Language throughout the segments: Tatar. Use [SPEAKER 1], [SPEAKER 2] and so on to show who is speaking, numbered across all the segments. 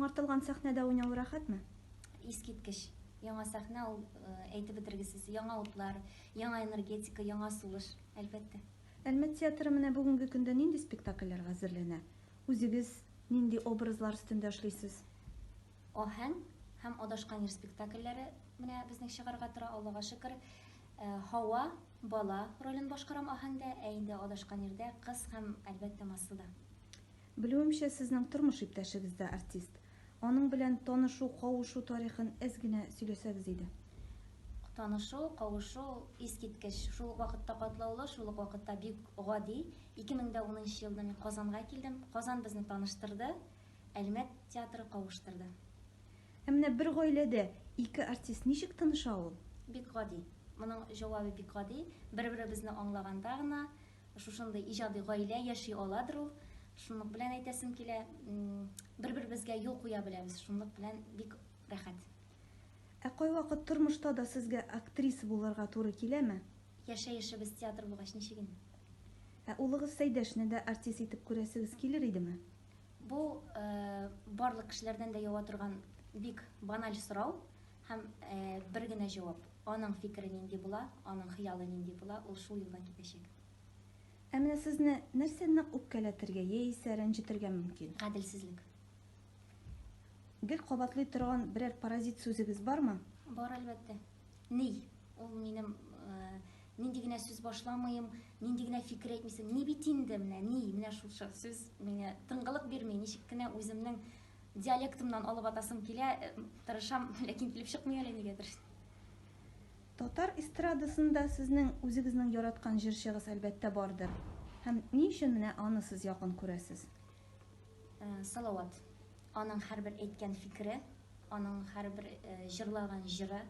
[SPEAKER 1] Яңартылган сәхнәдә уйнау рәхәтме?
[SPEAKER 2] Искиткеч. Яңа сәхнә ул әйтеп бетергесез, яңа утлар, яңа энергетика, яңа сулыш, әлбәттә.
[SPEAKER 1] Әлмәт театры менә бүгенге көндә нинди спектакльләргә әзерләнә? Үзегез нинди образлар өстендә эшлисез?
[SPEAKER 2] Аһәң һәм адашкан ир спектакльләре менә безнең чыгарга тора, Аллага шөкер. Һава, бала ролен башкарам аһәңдә, инде адашкан ирдә кыз һәм әлбәттә Масылда.
[SPEAKER 1] Белүемчә, сезнең тормыш иптәшегез дә артист. Аның белән танышу, кавышу тарихын әз генә сөйләсәгез иде.
[SPEAKER 2] Танышу, кавышу искиткеч. Шул вакытта катлаулы, шул ук вакытта бик гади. 2010 елда мин Казанга килдем. Казан безне таныштырды, Әлмәт театры кавыштырды.
[SPEAKER 1] Менә бер гаиләдә ике артист ничек тыныша ул?
[SPEAKER 2] Бик гади. Моның җавабы бик гади. Бер-беребезне аңлаганда гына шушындый иҗади гаилә яши аладыр ул. Шунлык белән әйтәсем килә, бер-беребезгә юл куя беләбез. Шунлык белән бик рәхәт.
[SPEAKER 1] Кайвакыт тормышта да сезгә актриса булырга туры киләме?
[SPEAKER 2] Яшәешебез театр булгач ничек инде?
[SPEAKER 1] Улыгыз Сәйдәшне дә артист итеп күрәсегез килер идеме?
[SPEAKER 2] Бу барлык кешеләрдән дә ява торган бик баналь сорау һәм бер генә җавап. Аның фикере нинди була, аның хыялы нинди була, ул шул юлдан китәчәк.
[SPEAKER 1] Менә сезне нәрсә нык үпкәләтергә яисә рәнҗетергә мөмкин?
[SPEAKER 2] Гаделсезлек.
[SPEAKER 1] Гел кабатлый торган берәр паразит сүзегез бармы?
[SPEAKER 2] Бар әлбәттә. Ни? Ул минем нинди генә сүз башламыйм, нинди генә фикер әйтмисем, ни бит инде менә, ни? Менә шул сүз миңа тыңгылык бирми, ничек кенә үземнең диалектымнан алып атасым килә, тырышам, ләкин килеп чыкмый әле нигәдер.
[SPEAKER 1] Татар эстрадасында сезнең үзегезнең яраткан җырчыгыз әлбәттә бардыр. Һәм ни өчен менә аны сез якын күрәсез?
[SPEAKER 2] Салават. Аның һәрбер әйткән фикере, аның һәрбер җырлаган җыры,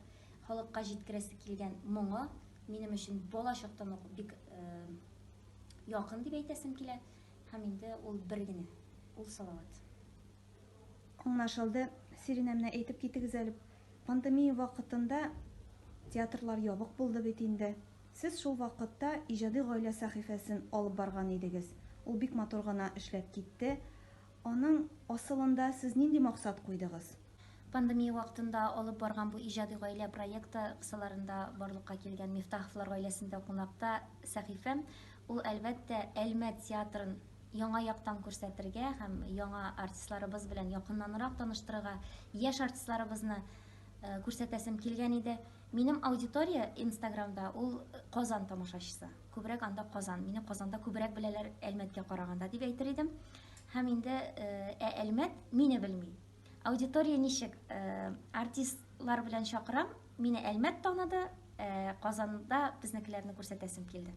[SPEAKER 2] халыкка җиткерәсе килгән моңы минем өчен балачактан ук бик якын дип әйтәсем килә. Һәм инде ул бер генә, ул Салават.
[SPEAKER 1] Аңлашылды. Сиринә, менә әйтеп китегез әле, пандемия вакытында театрлар ябык булды бит инде. Сез шул вакытта иҗади гаилә сәхифәсен алып барган идегез. Ул бик матур гына эшләп китте. Аның асылында сез нинди максат куйдыгыз?
[SPEAKER 2] Пандемия вакытында алып барган бу иҗади гаилә проекты кысаларында барлыкка килгән Мифтаховлар гаиләсендә кунакта сәхифәм, ул әлбәттә Әлмәт театрын яңа яктан күрсәтергә һәм яңа артистларыбыз белән якыннанрак таныштырырга, яшь артистларыбызны күрсәтәсем килгән иде. Минем аудитория Инстаграмда ул Казан тамашачысы. Күбрәк анда Казан. Мине Казанда күбрәк беләләр Әлмәткә караганда дип әйтер идем. Һәм инде Әлмәт мине белми. Аудитория ничек? Артистлар белән чакырам, мине Әлмәт таныды, Казанда безнекеләрне күрсәтәсем килде.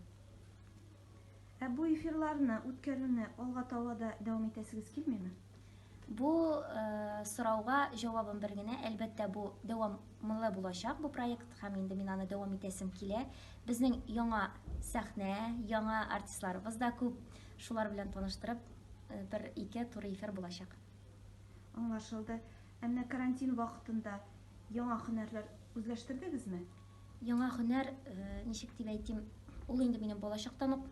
[SPEAKER 1] Бу эфирларны үткәрүне алга таба да дәвам итәсегез килмиме?
[SPEAKER 2] Бу сорауга җавабым бер генә, әлбәттә бу дәвамлы булачак бу проект һәм инде мин аны дәвам итәсем килә. Безнең яңа сәхнә, яңа артистларыбыз да күп. Шулар белән таныштырып, бер-ике туры эфир булачак.
[SPEAKER 1] Аңлашылды. Менә карантин вакытында яңа һөнәрләр үзләштердегезме?
[SPEAKER 2] Яңа һөнәр, ничек дип әйтим, ул инде минем балачактан ук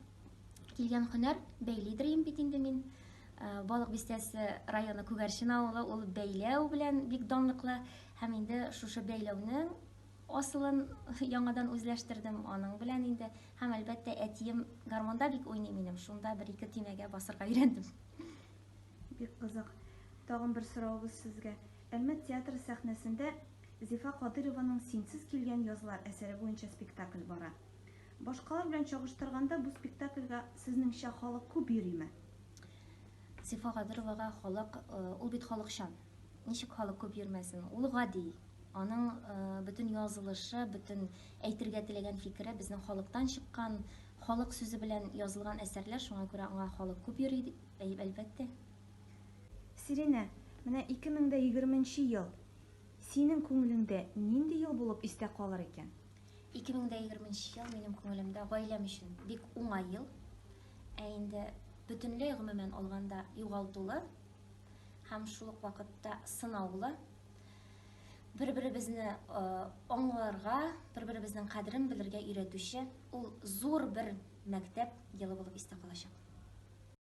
[SPEAKER 2] килгән һөнәр, бәйлидер бит инде мин. Балык бистәсе районы Күгәрчен авылы, ул бәйләү белән бик данлыклы. Һәм инде шушы бәйләүнең асылын яңадан үзләштердем аның белән инде. Һәм әлбәттә әтием гармонда бик уйный минем. Шунда бер-ике төймәгә басырга өйрәндем.
[SPEAKER 1] Бик кызык. Тагын бер сорауыбыз сезгә. Әлмәт театры сәхнәсендә Зифа Кадырованың Синсез килгән язлар әсәре буенча спектакль бара. Башкалар белән чагыштырганда бу спектакльгә сезнеңчә халык күп йөриме?
[SPEAKER 2] Зифа Кадыровага халык, ул бит халыкчан. Ничек халык күп йөрмәсен? Ул гади. Аның бөтен язылышы, бөтен әйтергә теләгән фикере безнең халыктан чыккан, халык сүзе белән язылган әсәрләр, шуңа күрә аңа халык күп йөри, әлбәттә.
[SPEAKER 1] Сиринә, менә 2020 ел синең күңелеңдә нинди ел булып истә калыр икән?
[SPEAKER 2] 2020 ел минем күңелемдә гаиләм өчен бик уңай ел. Инде бөтенләй гомумән алганда югалтулы һәм шул ук вакытта сынаулы. Бер-беребезне аңларга, бер-беребезнең кадерен белергә өйрәтүче, ул зур бер мәктәп елы булып истә калачак.